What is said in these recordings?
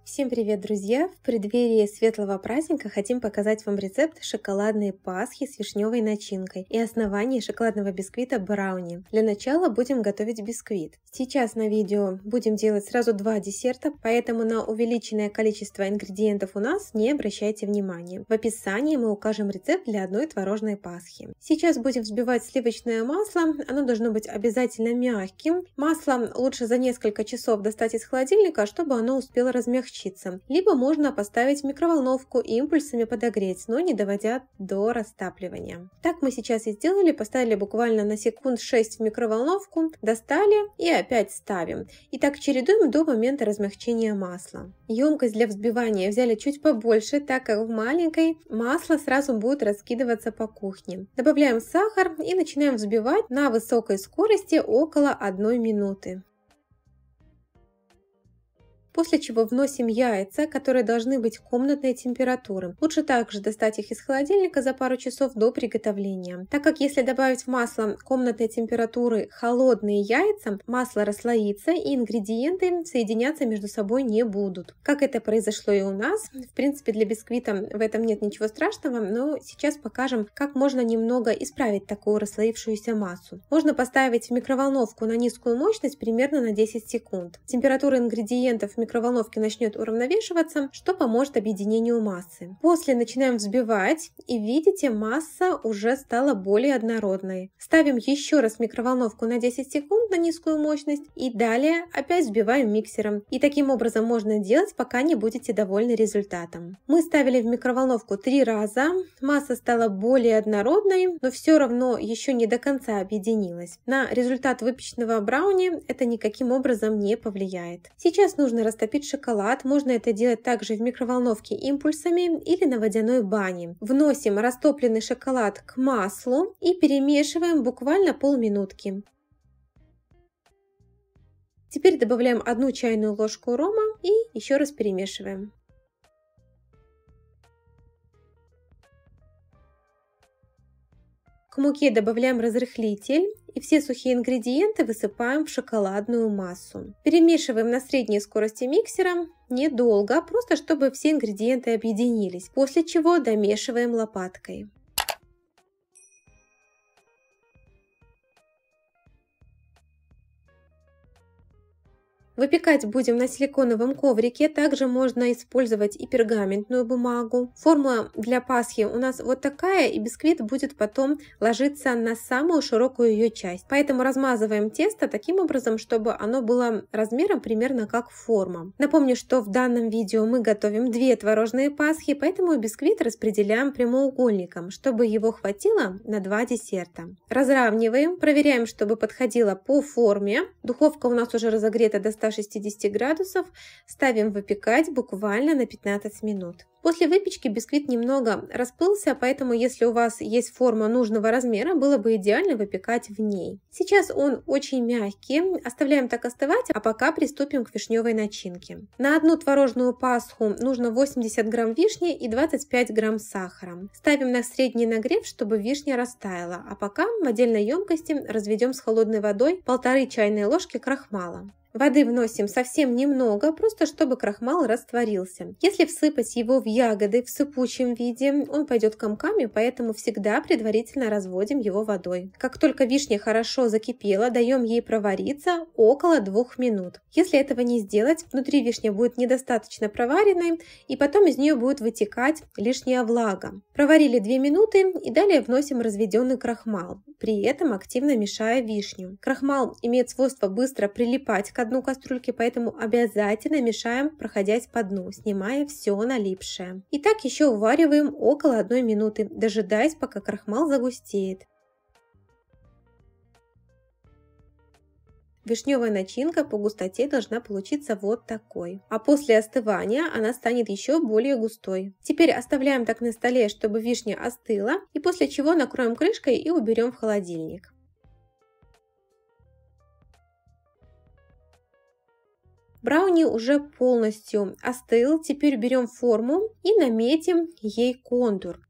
Всем привет, друзья! В преддверии светлого праздника хотим показать вам рецепт шоколадной пасхи с вишневой начинкой и основание шоколадного бисквита брауни. Для начала будем готовить бисквит. Сейчас на видео будем делать сразу два десерта, поэтому на увеличенное количество ингредиентов у нас не обращайте внимания. В описании мы укажем рецепт для одной творожной пасхи. Сейчас будем взбивать сливочное масло, оно должно быть обязательно мягким. Масло лучше за несколько часов достать из холодильника, чтобы оно успело размягчиться. Либо можно поставить в микроволновку и импульсами подогреть, но не доводя до растапливания. Так мы сейчас и сделали, поставили буквально на секунд 6 в микроволновку, достали и опять ставим. И так чередуем до момента размягчения масла. Емкость для взбивания взяли чуть побольше, так как в маленькой масло сразу будет раскидываться по кухне. Добавляем сахар и начинаем взбивать на высокой скорости около 1 минуты. После чего вносим яйца, которые должны быть комнатной температуры. Лучше также достать их из холодильника за пару часов до приготовления, так как если добавить в масло комнатной температуры холодные яйца, масло расслоится и ингредиенты соединяться между собой не будут. Как это произошло и у нас. В принципе, для бисквита в этом нет ничего страшного, но сейчас покажем, как можно немного исправить такую расслоившуюся массу. Можно поставить в микроволновку на низкую мощность примерно на 10 секунд. Температура ингредиентов в микроволновке начнет уравновешиваться, что поможет объединению массы. После начинаем взбивать, и видите, масса уже стала более однородной. Ставим еще раз микроволновку на 10 секунд на низкую мощность и далее опять взбиваем миксером. И таким образом можно делать, пока не будете довольны результатом. Мы ставили в микроволновку 3 раза, масса стала более однородной, но все равно еще не до конца объединилась. На результат выпеченного брауни это никаким образом не повлияет. Сейчас нужно растопить шоколад, можно это делать также в микроволновке импульсами или на водяной бане. Вносим растопленный шоколад к маслу и перемешиваем буквально полминутки. Теперь добавляем 1 чайную ложку рома и еще раз перемешиваем. К муке добавляем разрыхлитель и все сухие ингредиенты высыпаем в шоколадную массу. Перемешиваем на средней скорости миксера недолго, просто чтобы все ингредиенты объединились, после чего домешиваем лопаткой. Выпекать будем на силиконовом коврике, также можно использовать и пергаментную бумагу. Форма для пасхи у нас вот такая, и бисквит будет потом ложиться на самую широкую ее часть. Поэтому размазываем тесто таким образом, чтобы оно было размером примерно как форма. Напомню, что в данном видео мы готовим 2 творожные пасхи, поэтому бисквит распределяем прямоугольником, чтобы его хватило на 2 десерта. Разравниваем, проверяем, чтобы подходило по форме. Духовка у нас уже разогрета до 160 градусов, ставим выпекать буквально на 15 минут. После выпечки бисквит немного расплылся, поэтому если у вас есть форма нужного размера, было бы идеально выпекать в ней. Сейчас он очень мягкий, оставляем так остывать, а пока приступим к вишневой начинке. На одну творожную пасху нужно 80 грамм вишни и 25 грамм сахара. Ставим на средний нагрев, чтобы вишня растаяла, а пока в отдельной емкости разведем с холодной водой 1,5 чайной ложки крахмала. Воды вносим совсем немного, просто чтобы крахмал растворился. Если всыпать его в ягоды в сыпучем виде, он пойдет комками, поэтому всегда предварительно разводим его водой. Как только вишня хорошо закипела, даем ей провариться около 2 минут. Если этого не сделать, внутри вишня будет недостаточно проваренной, и потом из нее будет вытекать лишняя влага. Проварили 2 минуты и далее вносим разведенный крахмал, при этом активно мешая вишню. Крахмал имеет свойство быстро прилипать к дну кастрюльки, поэтому обязательно мешаем, проходясь по дну, снимая все налипшее. И так еще увариваем около 1 минуты, дожидаясь, пока крахмал загустеет. Вишневая начинка по густоте должна получиться вот такой. А после остывания она станет еще более густой. Теперь оставляем так на столе, чтобы вишня остыла, и после чего накроем крышкой и уберем в холодильник. Брауни уже полностью остыл, теперь берем форму и наметим ей контур.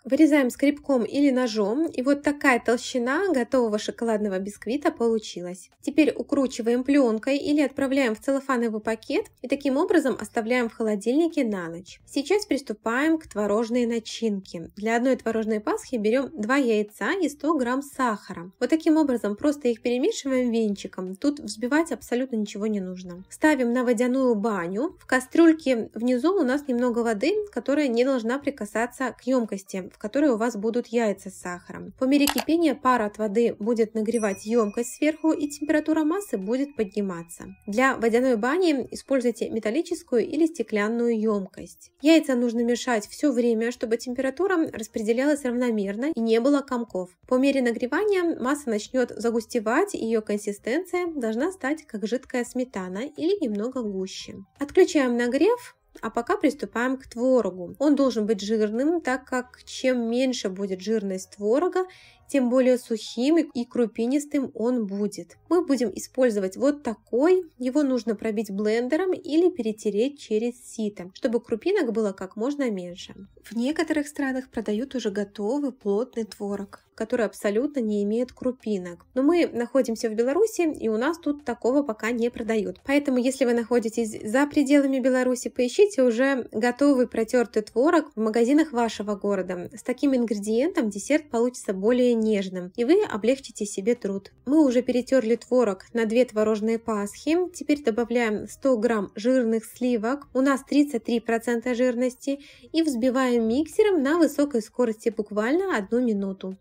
Вырезаем скребком или ножом, и вот такая толщина готового шоколадного бисквита получилась. Теперь укручиваем пленкой или отправляем в целлофановый пакет и таким образом оставляем в холодильнике на ночь. Сейчас приступаем к творожной начинке. Для одной творожной пасхи берем 2 яйца и 100 грамм сахара. Вот таким образом просто их перемешиваем венчиком. Тут взбивать абсолютно ничего не нужно. Ставим на водяную баню. В кастрюльке внизу у нас немного воды, которая не должна прикасаться к емкости, в которой у вас будут яйца с сахаром. По мере кипения пар от воды будет нагревать емкость сверху, и температура массы будет подниматься. Для водяной бани используйте металлическую или стеклянную емкость. Яйца нужно мешать все время, чтобы температура распределялась равномерно и не было комков. По мере нагревания масса начнет загустевать, и ее консистенция должна стать как жидкая сметана или немного гуще. Отключаем нагрев. А пока приступаем к творогу. Он должен быть жирным, так как чем меньше будет жирность творога, тем более сухим и крупинистым он будет. Мы будем использовать вот такой. Его нужно пробить блендером или перетереть через сито, чтобы крупинок было как можно меньше. В некоторых странах продают уже готовый плотный творог, который абсолютно не имеет крупинок. Но мы находимся в Беларуси, и у нас тут такого пока не продают. Поэтому, если вы находитесь за пределами Беларуси, поищите уже готовый протертый творог в магазинах вашего города. С таким ингредиентом десерт получится более нежным, и вы облегчите себе труд. Мы уже перетерли творог на 2 творожные пасхи. Теперь добавляем 100 грамм жирных сливок, у нас 33% жирности, и взбиваем миксером на высокой скорости буквально 1 минуту.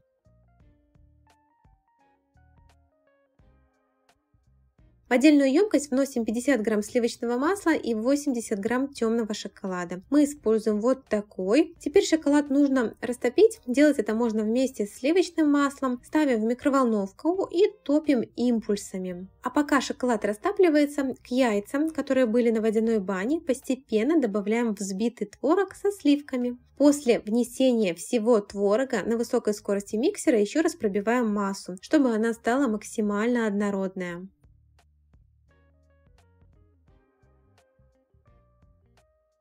В отдельную емкость вносим 50 грамм сливочного масла и 80 грамм темного шоколада. Мы используем вот такой. Теперь шоколад нужно растопить. Делать это можно вместе с сливочным маслом. Ставим в микроволновку и топим импульсами. А пока шоколад растапливается, к яйцам, которые были на водяной бане, постепенно добавляем взбитый творог со сливками. После внесения всего творога на высокой скорости миксера еще раз пробиваем массу, чтобы она стала максимально однородная.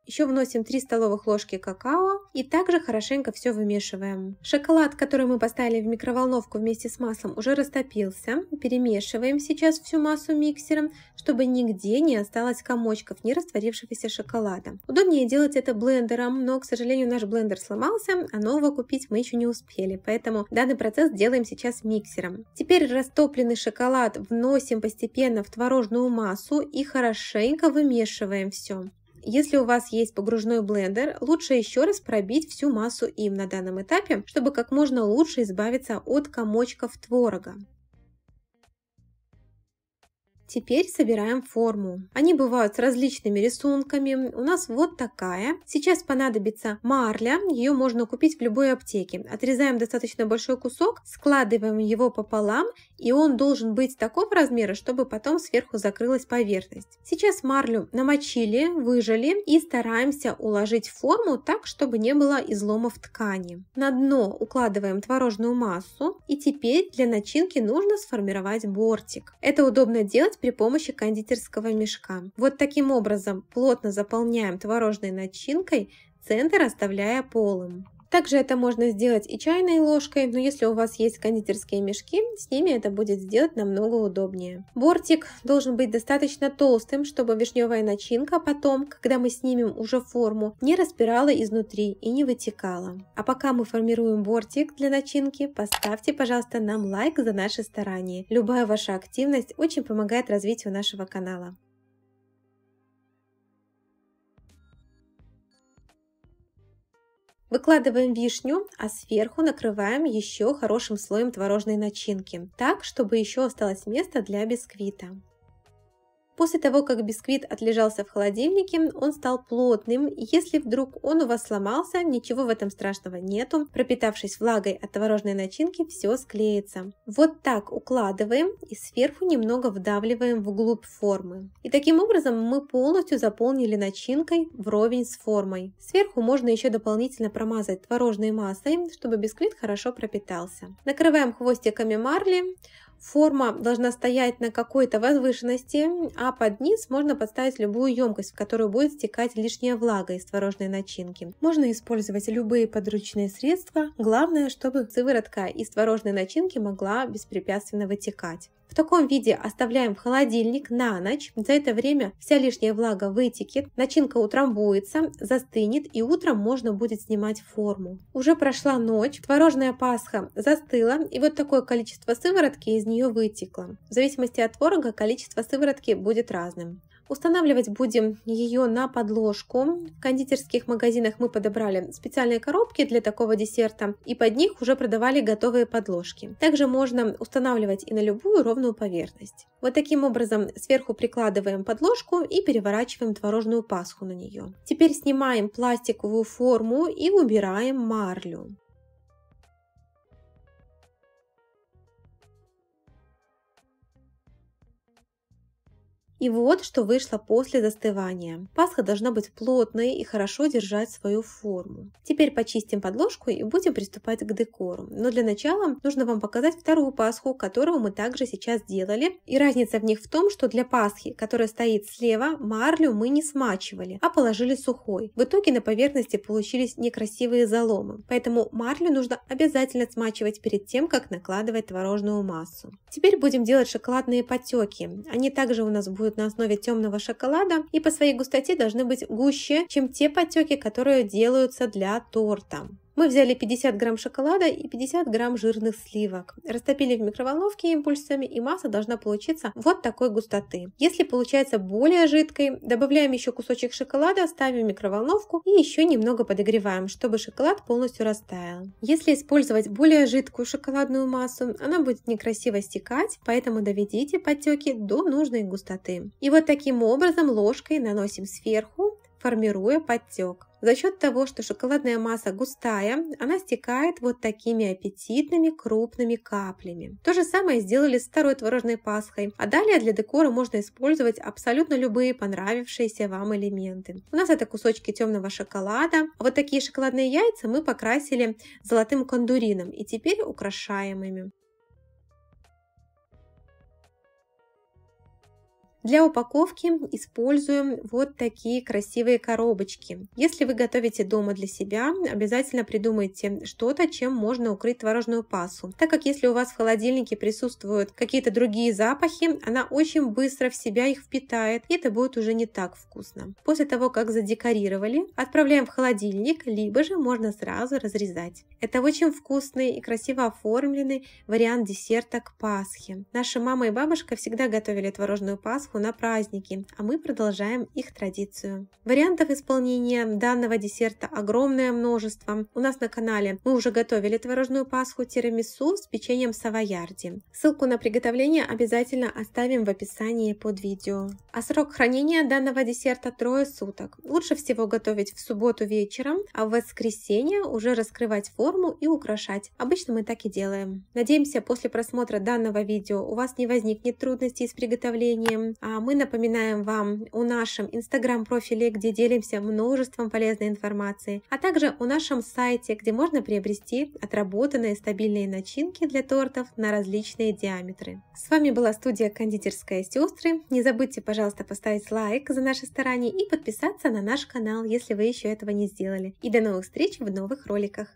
Еще вносим 3 столовых ложки какао и также хорошенько все вымешиваем. Шоколад, который мы поставили в микроволновку вместе с маслом, уже растопился. Перемешиваем сейчас всю массу миксером, чтобы нигде не осталось комочков, не растворившегося шоколада. Удобнее делать это блендером, но, к сожалению, наш блендер сломался, а нового купить мы еще не успели, поэтому данный процесс делаем сейчас миксером. Теперь растопленный шоколад вносим постепенно в творожную массу и хорошенько вымешиваем все. Если у вас есть погружной блендер, лучше еще раз пробить всю массу им на данном этапе, чтобы как можно лучше избавиться от комочков творога. Теперь собираем форму. Они бывают с различными рисунками. У нас вот такая. Сейчас понадобится марля. Ее можно купить в любой аптеке. Отрезаем достаточно большой кусок, складываем его пополам, и он должен быть такого размера, чтобы потом сверху закрылась поверхность. Сейчас марлю намочили, выжали и стараемся уложить форму так, чтобы не было изломов ткани. На дно укладываем творожную массу, и теперь для начинки нужно сформировать бортик. Это удобно делать при помощи кондитерского мешка. Вот таким образом плотно заполняем творожной начинкой, центр оставляя полым. Также это можно сделать и чайной ложкой, но если у вас есть кондитерские мешки, с ними это будет сделать намного удобнее. Бортик должен быть достаточно толстым, чтобы вишневая начинка потом, когда мы снимем уже форму, не распирала изнутри и не вытекала. А пока мы формируем бортик для начинки, поставьте, пожалуйста, нам лайк за наши старания. Любая ваша активность очень помогает развитию нашего канала. Выкладываем вишню, а сверху накрываем еще хорошим слоем творожной начинки, так, чтобы еще осталось место для бисквита. После того, как бисквит отлежался в холодильнике, он стал плотным, и если вдруг он у вас сломался, ничего в этом страшного нету. Пропитавшись влагой от творожной начинки, все склеится. Вот так укладываем и сверху немного вдавливаем вглубь формы. И таким образом мы полностью заполнили начинкой вровень с формой. Сверху можно еще дополнительно промазать творожной массой, чтобы бисквит хорошо пропитался. Накрываем хвостиками марли. Форма должна стоять на какой-то возвышенности, а под низ можно подставить любую емкость, в которую будет стекать лишняя влага из творожной начинки. Можно использовать любые подручные средства, главное, чтобы сыворотка из творожной начинки могла беспрепятственно вытекать. В таком виде оставляем в холодильник на ночь. За это время вся лишняя влага вытекет, начинка утрамбуется, застынет, и утром можно будет снимать форму. Уже прошла ночь, творожная пасха застыла, и вот такое количество сыворотки из нее вытекло. В зависимости от творога количество сыворотки будет разным. Устанавливать будем ее на подложку. В кондитерских магазинах мы подобрали специальные коробки для такого десерта, и под них уже продавали готовые подложки. Также можно устанавливать и на любую ровную поверхность. Вот таким образом сверху прикладываем подложку и переворачиваем творожную пасху на нее. Теперь снимаем пластиковую форму и убираем марлю. И вот что вышло после застывания. Пасха должна быть плотной и хорошо держать свою форму. Теперь почистим подложку и будем приступать к декору. Но для начала нужно вам показать вторую пасху, которую мы также сейчас делали. И разница в них в том, что для пасхи, которая стоит слева, марлю мы не смачивали, а положили сухой. В итоге на поверхности получились некрасивые заломы. Поэтому марлю нужно обязательно смачивать перед тем, как накладывать творожную массу. Теперь будем делать шоколадные потеки. Они также у нас будут на основе темного шоколада и по своей густоте должны быть гуще, чем те потеки, которые делаются для торта. Мы взяли 50 грамм шоколада и 50 грамм жирных сливок. Растопили в микроволновке импульсами, и масса должна получиться вот такой густоты. Если получается более жидкой, добавляем еще кусочек шоколада, ставим в микроволновку и еще немного подогреваем, чтобы шоколад полностью растаял. Если использовать более жидкую шоколадную массу, она будет некрасиво стекать, поэтому доведите потеки до нужной густоты. И вот таким образом ложкой наносим сверху, формируя подтек. За счет того, что шоколадная масса густая, она стекает вот такими аппетитными крупными каплями. То же самое сделали с второй творожной пасхой. А далее для декора можно использовать абсолютно любые понравившиеся вам элементы. У нас это кусочки темного шоколада. А вот такие шоколадные яйца мы покрасили золотым кондурином и теперь украшаем ими. Для упаковки используем вот такие красивые коробочки. Если вы готовите дома для себя, обязательно придумайте что-то, чем можно укрыть творожную пассу. Так как если у вас в холодильнике присутствуют какие-то другие запахи, она очень быстро в себя их впитает, и это будет уже не так вкусно. После того, как задекорировали, отправляем в холодильник, либо же можно сразу разрезать. Это очень вкусный и красиво оформленный вариант десерта к Пасхе. Наша мама и бабушка всегда готовили творожную пасху на праздники, а мы продолжаем их традицию. Вариантов исполнения данного десерта огромное множество. У нас на канале мы уже готовили творожную пасху тирамису с печеньем савоярди. Ссылку на приготовление обязательно оставим в описании под видео. А срок хранения данного десерта 3 суток. Лучше всего готовить в субботу вечером, а в воскресенье уже раскрывать форму и украшать. Обычно мы так и делаем. Надеемся, после просмотра данного видео у вас не возникнет трудностей с приготовлением. А мы напоминаем вам о нашем инстаграм-профиле, где делимся множеством полезной информации, а также о нашем сайте, где можно приобрести отработанные стабильные начинки для тортов на различные диаметры. С вами была студия «Кондитерская сестры». Не забудьте, пожалуйста, поставить лайк за наше старание и подписаться на наш канал, если вы еще этого не сделали. И до новых встреч в новых роликах!